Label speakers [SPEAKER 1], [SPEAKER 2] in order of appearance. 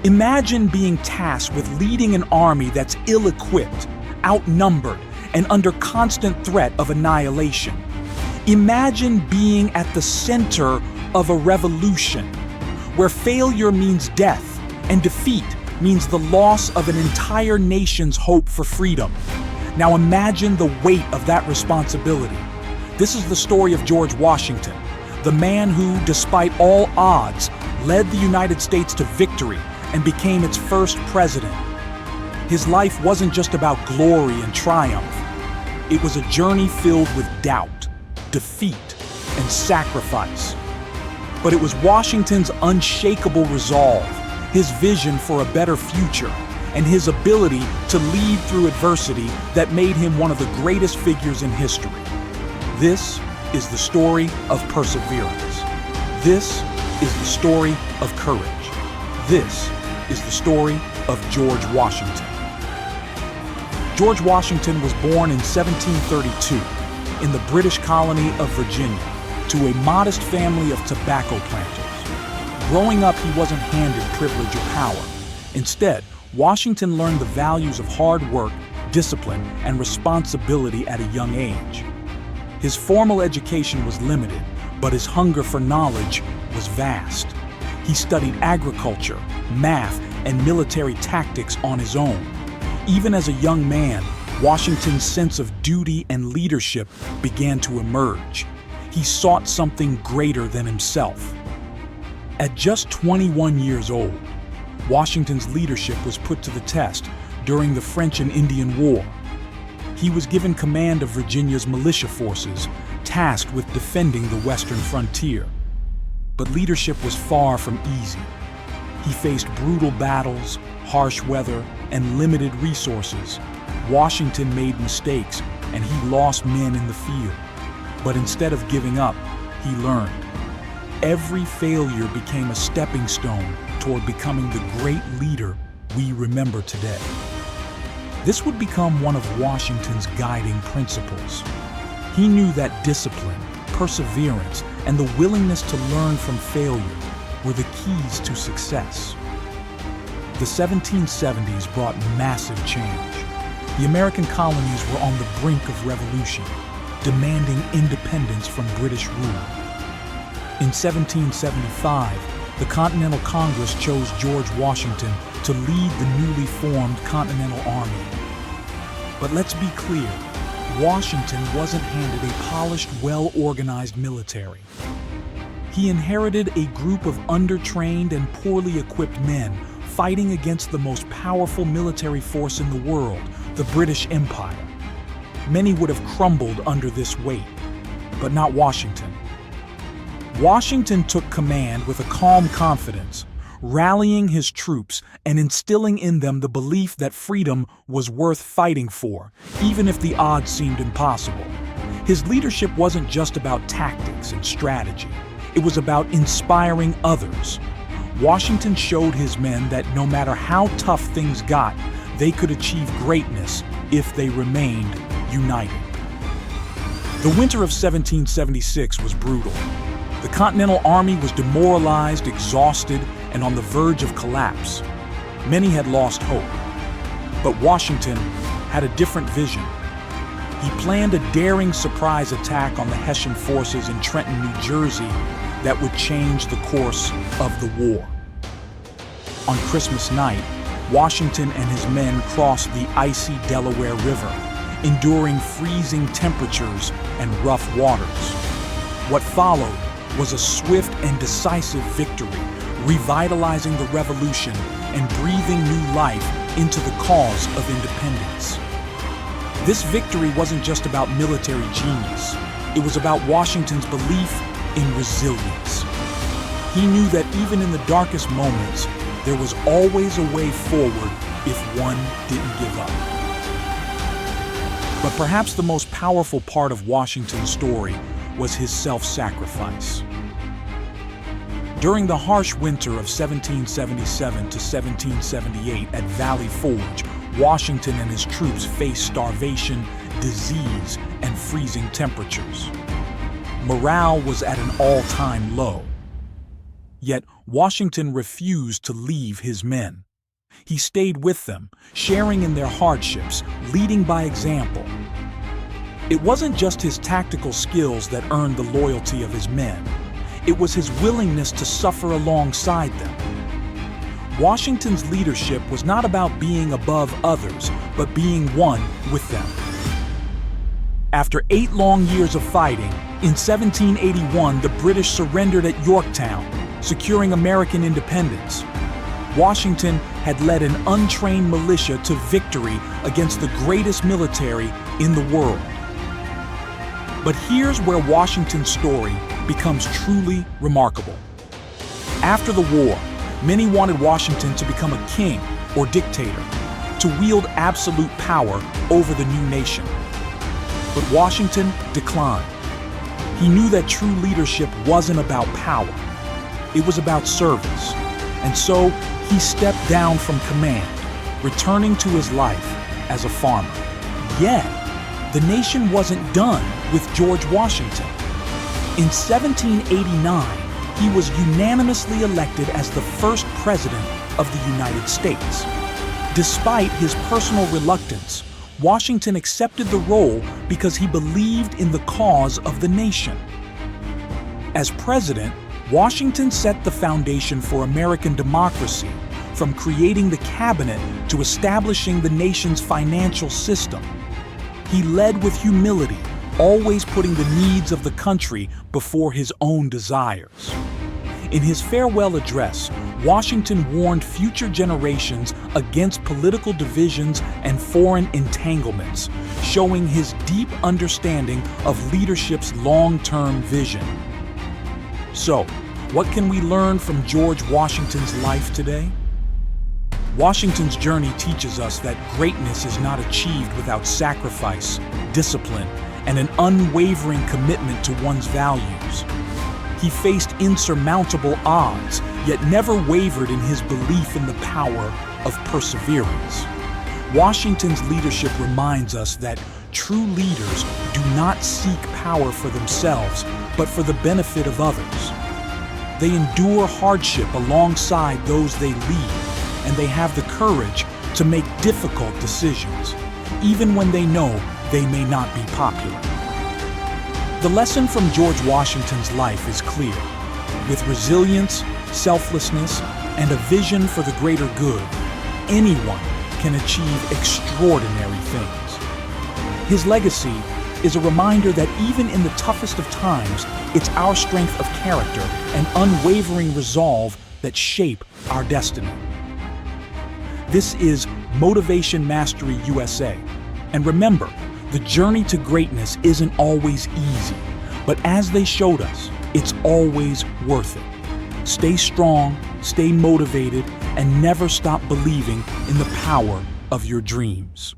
[SPEAKER 1] Imagine being tasked with leading an army that's ill-equipped, outnumbered, and under constant threat of annihilation. Imagine being at the center of a revolution, where failure means death and defeat means the loss of an entire nation's hope for freedom. Now imagine the weight of that responsibility. This is the story of George Washington, the man who, despite all odds, led the United States to victory and became its first president. His life wasn't just about glory and triumph. It was a journey filled with doubt, defeat, and sacrifice. But it was Washington's unshakable resolve, his vision for a better future, and his ability to lead through adversity that made him one of the greatest figures in history. This is the story of perseverance. This is the story of courage. This is the story of George Washington. George Washington was born in 1732 in the British colony of Virginia to a modest family of tobacco planters. Growing up, he wasn't handed privilege or power. Instead, Washington learned the values of hard work, discipline, and responsibility at a young age. His formal education was limited, but his hunger for knowledge was vast. He studied agriculture, math, and military tactics on his own. Even as a young man, Washington's sense of duty and leadership began to emerge. He sought something greater than himself. At just 21 years old, Washington's leadership was put to the test during the French and Indian War. He was given command of Virginia's militia forces, tasked with defending the western frontier. But leadership was far from easy. He faced brutal battles, harsh weather, and limited resources. Washington made mistakes, and he lost men in the field. But instead of giving up, he learned. Every failure became a stepping stone toward becoming the great leader we remember today. This would become one of Washington's guiding principles. He knew that discipline, perseverance, and the willingness to learn from failure were the keys to success. The 1770s brought massive change. The American colonies were on the brink of revolution, demanding independence from British rule. In 1775, the Continental Congress chose George Washington to lead the newly formed Continental Army. But let's be clear, Washington wasn't handed a polished, well-organized military. He inherited a group of undertrained and poorly equipped men fighting against the most powerful military force in the world, the British Empire. Many would have crumbled under this weight, but not Washington. Washington took command with a calm confidence, rallying his troops and instilling in them the belief that freedom was worth fighting for, even if the odds seemed impossible. His leadership wasn't just about tactics and strategy. It was about inspiring others. Washington showed his men that no matter how tough things got, they could achieve greatness if they remained united. The winter of 1776 was brutal. The Continental Army was demoralized, exhausted, and on the verge of collapse. Many had lost hope. But Washington had a different vision. He planned a daring surprise attack on the Hessian forces in Trenton, New Jersey, that would change the course of the war. On Christmas night, Washington and his men crossed the icy Delaware River, enduring freezing temperatures and rough waters. What followed was a swift and decisive victory, revitalizing the revolution and breathing new life into the cause of independence. This victory wasn't just about military genius. It was about Washington's belief in resilience. He knew that even in the darkest moments, there was always a way forward if one didn't give up. But perhaps the most powerful part of Washington's story was his self-sacrifice. During the harsh winter of 1777 to 1778 at Valley Forge, Washington and his troops faced starvation, disease, and freezing temperatures. Morale was at an all-time low. Yet Washington refused to leave his men. He stayed with them, sharing in their hardships, leading by example. It wasn't just his tactical skills that earned the loyalty of his men. It was his willingness to suffer alongside them. Washington's leadership was not about being above others, but being one with them. After 8 long years of fighting, in 1781 the British surrendered at Yorktown, securing American independence. Washington had led an untrained militia to victory against the greatest military in the world. But here's where Washington's story becomes truly remarkable. After the war, many wanted Washington to become a king or dictator, to wield absolute power over the new nation. But Washington declined. He knew that true leadership wasn't about power. It was about service. And so he stepped down from command, returning to his life as a farmer. Yet, the nation wasn't done with George Washington. In 1789, he was unanimously elected as the first president of the United States. Despite his personal reluctance, Washington accepted the role because he believed in the cause of the nation. As president, Washington set the foundation for American democracy, from creating the cabinet to establishing the nation's financial system. He led with humility, always putting the needs of the country before his own desires. In his farewell address, Washington warned future generations against political divisions and foreign entanglements, showing his deep understanding of leadership's long-term vision. So, what can we learn from George Washington's life today? Washington's journey teaches us that greatness is not achieved without sacrifice, discipline, and an unwavering commitment to one's values. He faced insurmountable odds, yet never wavered in his belief in the power of perseverance. Washington's leadership reminds us that true leaders do not seek power for themselves, but for the benefit of others. They endure hardship alongside those they lead, and they have the courage to make difficult decisions, even when they know they may not be popular. The lesson from George Washington's life is clear. With resilience, selflessness, and a vision for the greater good, anyone can achieve extraordinary things. His legacy is a reminder that even in the toughest of times, it's our strength of character and unwavering resolve that shape our destiny. This is Motivation Mastery USA. And remember, the journey to greatness isn't always easy, but as they showed us, it's always worth it. Stay strong, stay motivated, and never stop believing in the power of your dreams.